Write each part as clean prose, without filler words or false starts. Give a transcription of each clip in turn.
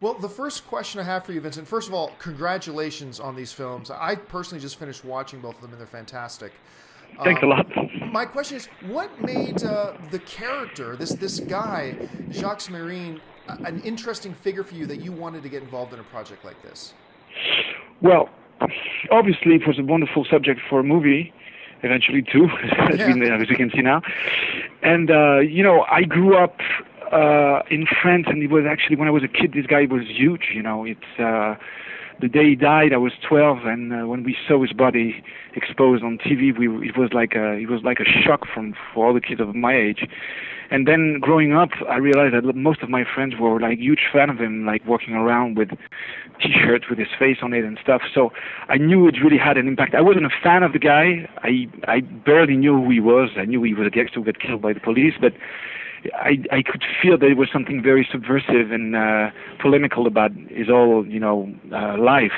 Well, the first question I have for you, Vincent, first of all, congratulations on these films. I personally just finished watching both of them, and they're fantastic. Thanks a lot. My question is, what made the character, this guy, Jacques Mesrine, an interesting figure for you that you wanted to get involved in a project like this? Well, obviously it was a wonderful subject for a movie, eventually too, as you can see now. And, I grew up in France, and it was actually, when I was a kid, this guy was huge, It's the day he died, I was 12, and when we saw his body exposed on TV, it was like a shock for all the kids of my age. And then growing up, I realized that most of my friends were like huge fan of him, like walking around with T-shirts with his face on it and stuff. So I knew it really had an impact. I wasn't a fan of the guy. I barely knew who he was. I knew he was a gangster who got killed by the police, but I could feel there was something very subversive and polemical about his whole, life.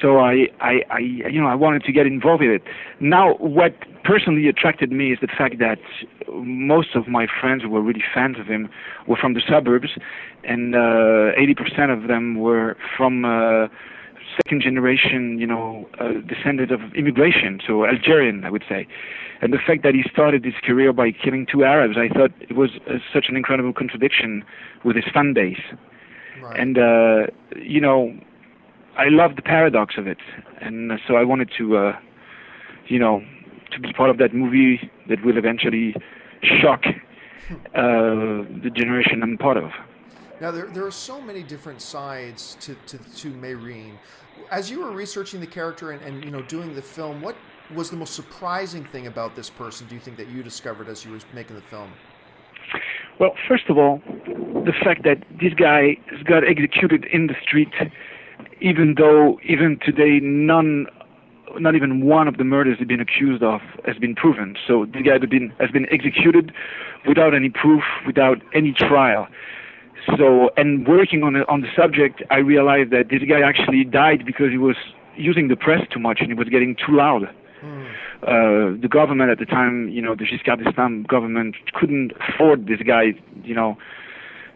So I wanted to get involved in it. Now, what personally attracted me is the fact that most of my friends who were really fans of him were from the suburbs, and 80% of them were from second generation, descendant of immigration, so Algerian, I would say. And the fact that he started his career by killing 2 Arabs, I thought it was such an incredible contradiction with his fan base. Right. And, I love the paradox of it. And so I wanted to be part of that movie that will eventually shock the generation I'm part of. Now, there are so many different sides to Mesrine. As you were researching the character and doing the film, what was the most surprising thing about this person, do you think, that you discovered as you were making the film? Well, first of all, the fact that this guy got executed in the street, even though even today not even one of the murders he's been accused of has been proven. So this guy has been executed without any proof, without any trial. So, and working on the subject, I realized that this guy actually died because he was using the press too much and he was getting too loud. The government at the time, the Giscard d'Estaing government couldn't afford this guy,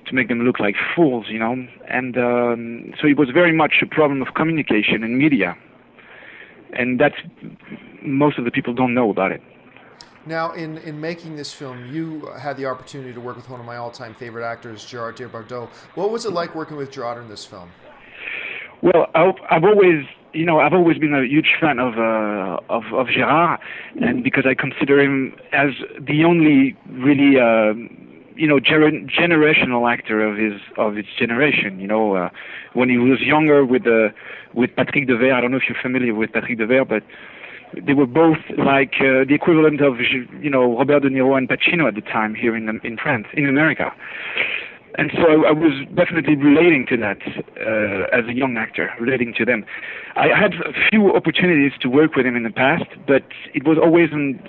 to make them look like fools, and so it was very much a problem of communication and media, and that's most of the people don't know about it. Now, in making this film, you had the opportunity to work with one of my all-time favorite actors, Gerard Depardieu. What was it like working with Gerard in this film? Well, I've always been a huge fan of Gerard, and because I consider him as the only really generational actor of his generation. When he was younger with Patrick Devers. I don't know if you're familiar with Patrick Devers, but they were both like the equivalent of Robert De Niro and Pacino at the time here in France, in America. And so I was definitely relating to that as a young actor, relating to them. I had a few opportunities to work with him in the past, but it was always in,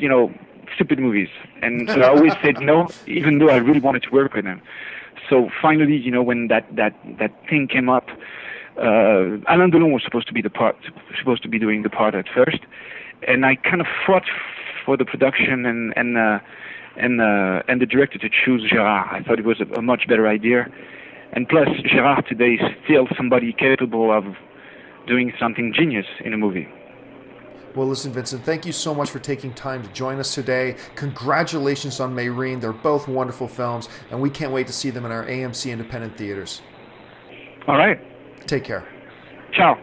stupid movies. And so I always said no, even though I really wanted to work with him. So finally, when that thing came up, Alain Delon was supposed to be doing the part at first. And I kind of fought for the production and the director to choose Gerard. I thought it was a much better idea. And plus, Gerard today is still somebody capable of doing something genius in a movie. Well, listen, Vincent, thank you so much for taking time to join us today. Congratulations on Mesrine. They're both wonderful films, and we can't wait to see them in our AMC independent theaters. All right. Take care. Ciao.